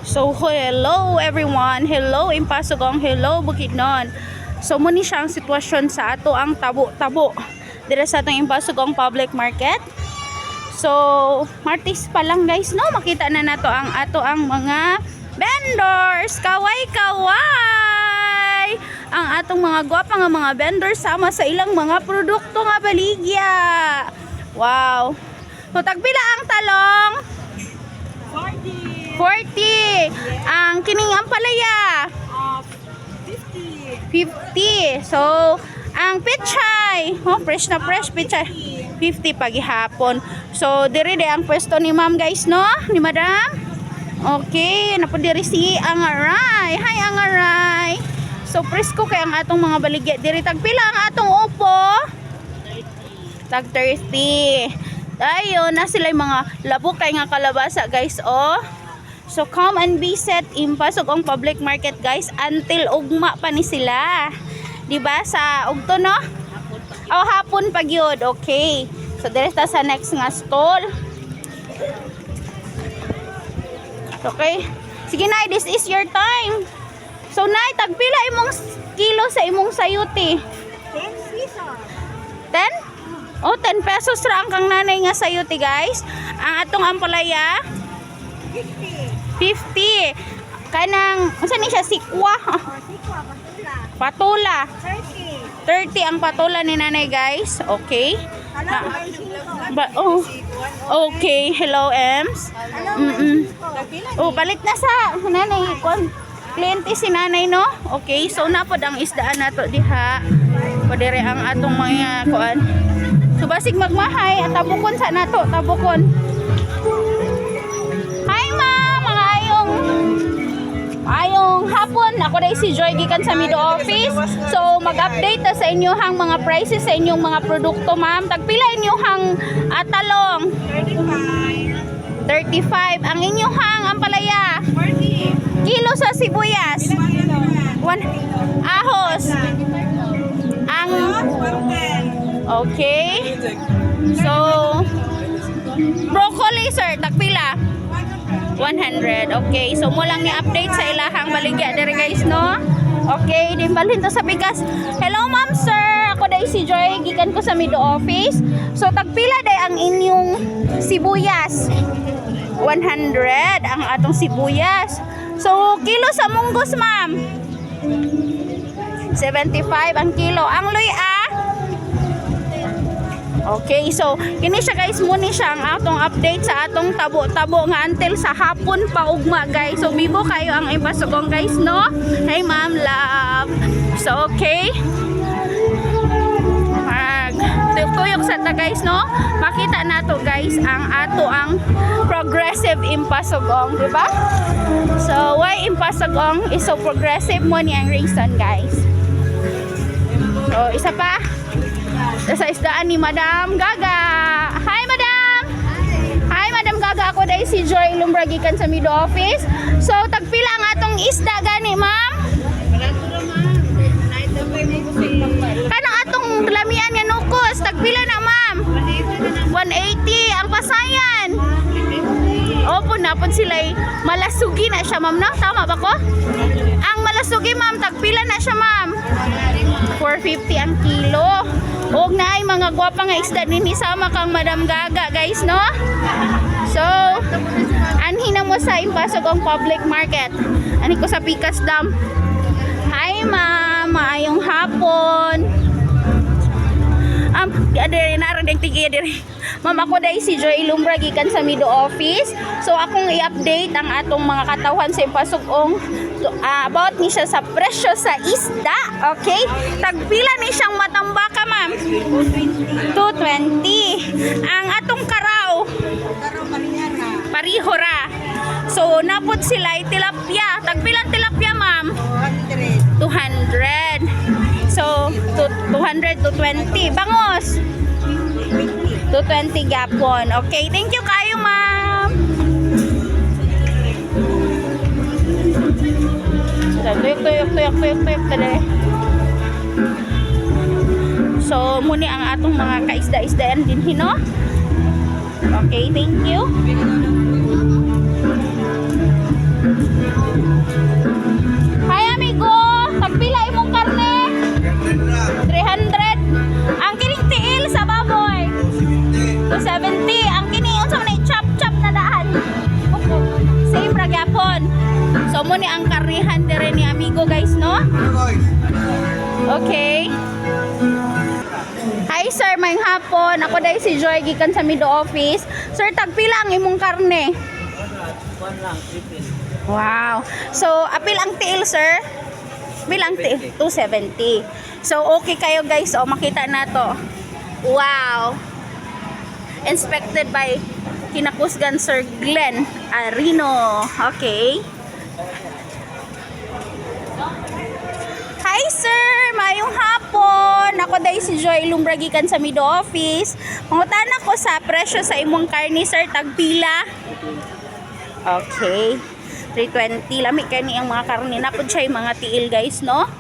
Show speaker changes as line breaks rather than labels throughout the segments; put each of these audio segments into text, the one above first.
So hello everyone, hello Impasugong, hello Bukidnon. So muni siya ang sitwasyon sa ato ang tabo-tabo dire sa atong Impasugong Public Market. So Martes pa lang guys, no, makita na nato ang ato ang mga vendors. Kaway-kaway ang atong mga gwapa nga mga vendors sama sa ilang mga produkto nga baligya. Wow. So tagpila ang talong? 40. Ang kining ampalaya? 50. So, ang pechay, fresh na fresh pechay. 50 pagihapon. So, diri ang pwesto ni ma'am guys, no? Ni madam. Okay, napodiri si Angaray. Hi Angaray. So, presko kay ang atong mga baligya. Diri tagpila ang atong upo? Tag 30. Ayun, na sila yung mga labok kay nga kalabasa guys, oh. So come and visit Impasugong Public Market guys until ugma pa ni sila. Diba sa ugto, no? Oh, hapon pag yun. Okay. So dire ta sa next nga stall. Okay. Sige na, this is your time. So nay, tagpila imong kilo sa imong sayuti?
10 pesos.
10? Oh, 10 pesos ra ang kang nanay nga sayuti guys. Ang atong ampalaya 50. Kanang unsa ni siya, sikwa?
Sikwa,
Patula.
30.
30 ang patula ni nanay guys. Okay. Okay. Hello Ems. Oh, palit na sa nanay kon. Kliyente si nanay, no? Okay, so napod ang isdaan nato diha. Padire ang atong mga kuan. So basig magmahay at tabukon sa nato, tabukon. Hi ma'am, ayong hapon. Ako dai si Joy gikan sa Mido Office. So mag-update ta sa inyohang mga prices sa inyong mga produkto ma'am. Tagpila inyohang talong? 35. Ang inyohang ampalaya? 40. Kilo sa sibuyas? 1 ahos. Ang okay. So broccoli sir, tagpila? 100. Okay, so mo lang ni-update sa ilahang baligya dire guys, no? Okay, din balhin to sa bigas. Hello ma'am sir, ako dai si Joy gikan ko sa Mido Office. So tagpila dai ang inyong sibuyas? 100 ang atong sibuyas. So kilo sa munggos ma'am? 75 ang kilo. Ang luya? Okay, so kini siya guys, muni siya ang atong update sa atong tabo-tabo nga until sa hapon pa ugma guys. So bibo kayo ang Impasugong guys, no? Hey ma'am, love. So okay. Tuyok sa ta guys, no? Makita nato guys ang ato ang progressive Impasugong, di ba? So why Impasugong is so progressive mo ni ang reason guys. So isa pa sa isdaan ni Madam Gaga. Hi Madam. Hi Madam Gaga, ako dai si Joy Lumbra gikan sa Mido Office. So tagpila ang atong isda gani ma'am? Kanang atong lamian nga nukos, tagpila na ma'am? 180 ang pasayan. Opo, napon sila malasugi na siya ma'am, no? Tama ba ko? Ang malasugi ma'am, tagpila na siya ma'am? 450 ang kilo. Og naay mga gwapa nga isda din isama kang Madam Gaga guys, no? So anhi na mo sa Impasugong Public Market. Ani ko sa Pikas Dam. Hi ma'am, maayong hapon. Adere naradeng tigi adere. Ma'am, ako dai si Joy Lumbra gikan sa Mido Office. So akong i-update ang atong mga katawhan sa Impasugong about ni siya sa presyo sa isda. Okay? Tagpila ni siyang matambaka ma'am? 220. Ang atong karaw? Parihora. So napod sila tilapia. Tagpilang tilapia ma'am? 200. So 200 to 20. Bangos? 220 gapon. Okay, thank you kayo ma'am. Tuyok tali. So muni ang atong mga kaisda-isdaan din hino. Okay, thank you. So mo ni ang karihan dire ni amigo guys, no? Okay. Hi sir, mayong hapon. Ako dai si Joy gikan sa Mido Office. Sir, tagpila ang imong karne? Wow. So, apil ang tiil, sir? Bilang tiil? 270. So, okay kayo guys. O, makita na to. Wow. Inspected by Kinakusgan Sir Glenn Arino. Okay. Hi sir, mayong hapon. Ako dai si Joy Lumbragikan sa Mido Office. Mangutan ako sa presyo sa imong karni sir, tagpila. Okay. 320 lami kani ang mga karni na pud siya yung mga tiil guys, no?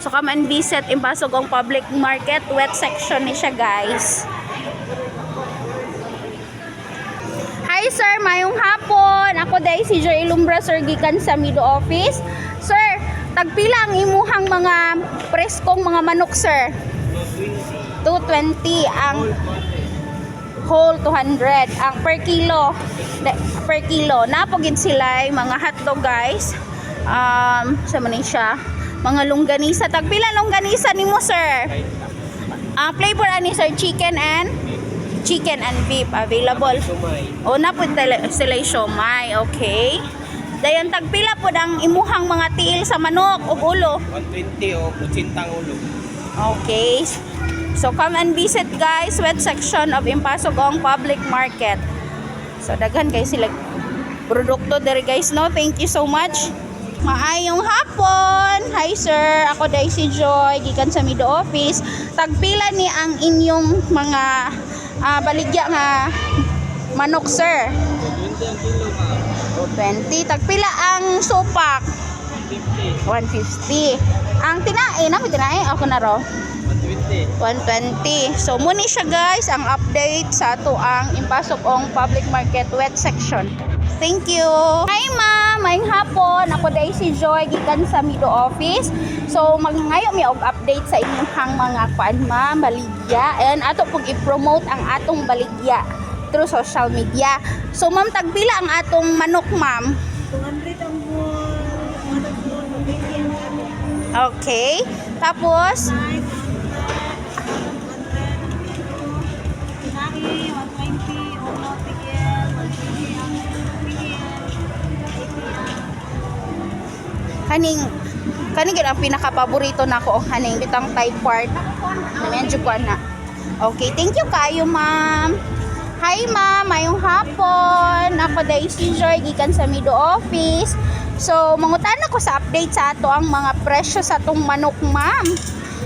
So come and visit Impasugong Public Market, wet section ni siya guys. Hi sir, mayong hapon. Ako dai si Joy Lumbra sir gikan sa Mido Office. Sir, tagpila ang imuhang mga preskong mga manok sir? 220 ang whole, 200 ang per kilo. Napugid sila mga hotdog guys. Sa manisya mga longganisa. Tagpila longganisa nimo sir? Ang flavor ani sir, chicken and beef available. O napud sila siomai. Okay. Dayon tagpila pud ang imuhang mga tiil sa manok ug ulo?
120 o 80 ulo.
Okay. So come and visit guys, wet section of Impasugong Public Market. So daghan kay sila produkto dere guys, no? Thank you so much. Maayong hapon. Hi sir, ako dai si Joy gikan sa Mido Office. Tagpila ni ang inyong mga baligya nga manok sir?
20 ang kilo ka.
20. Tagpila ang supak? 150. Ang tinae, na tinae ako na ro. 120. So muni siya guys ang update sa ato ang Impasugong Public Market wet section. Thank you. Hi ma'am, mayong hapon. Ako dai si Joy gikan sa Mido Office. So ngayo mi og update sa inyong mga kuan ma'am, baligya. And ato pug i-promote ang atong baligya through social media. So ma'am, tagpila ang atong manok ma'am?
200 ang
Okay. Tapos kaning gid ang pinaka-paborito nako, haning bitang Thai part na medyo kuan na. Okay, thank you kayo ma'am. Hi ma'am, mayong hapon. Ako dai si Joy gikan sa Mido Office. So mangutan ako sa update sa ato ang mga presyo sa atong manok ma'am.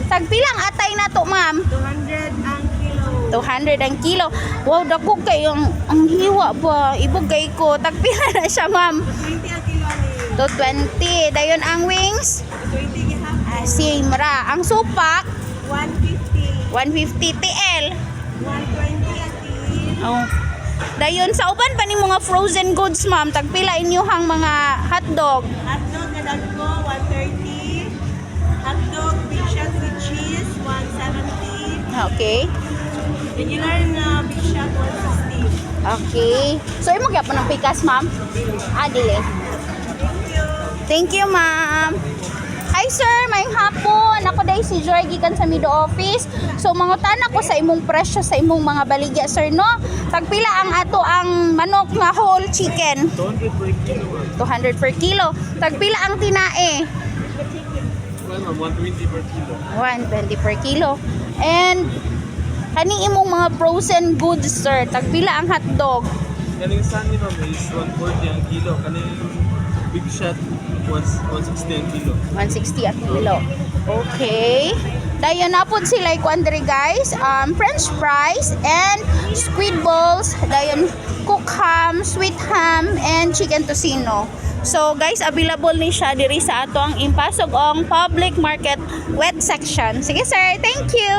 Tagpilang atay na to ma'am?
200 ang kilo.
200 ang kilo. Wow, dako kay ang hiwa ba. Ibugay ko. Tagpila na siya ma'am?
20 ang kilo ni.
220. Dayon ang wings?
20 gihapon.
Same ra. Ang supak?
150.
150 TL.
120 ang kilo.
Oh. Dayon sa uban pa ni mga frozen goods ma'am, tagpila inyuhang mga hotdog?
Hotdog na dagko 130. Hotdog big shot with cheese 170.
Okay.
Regular na big shot 160.
Okay. So imo gyapon ang pikas ma'am? Dili. Thank you ma'am. Hi sir, mayong hapon. Ako dai si Joy gikan sa Mido Office. So mangutan ako sa imong presyo sa imong mga baligya sir, no? Tagpila ang ato ang manok nga whole chicken?
200 per kilo.
200 per kilo. Tagpila ang tinae?
Well, 120 per kilo.
120 per kilo. And kaning imong mga frozen goods sir, tagpila ang hotdog?
Kaning sunny ma'am is 140 ang kilo. Kaning big shot was 160 ang kilo.
160 ang kilo. Okay. Dayon na po sila kuandre guys. French fries and squid balls. Dayon cook ham, sweet ham, and chicken tocino. So guys, available ni siya diri sa ato ang Impasugong Public Market wet section. Sige sir, thank you.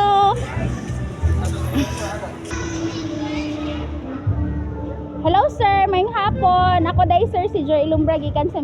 Hello sir, mayong hapon. Ako dai sir si Joy Lumbra gikan sa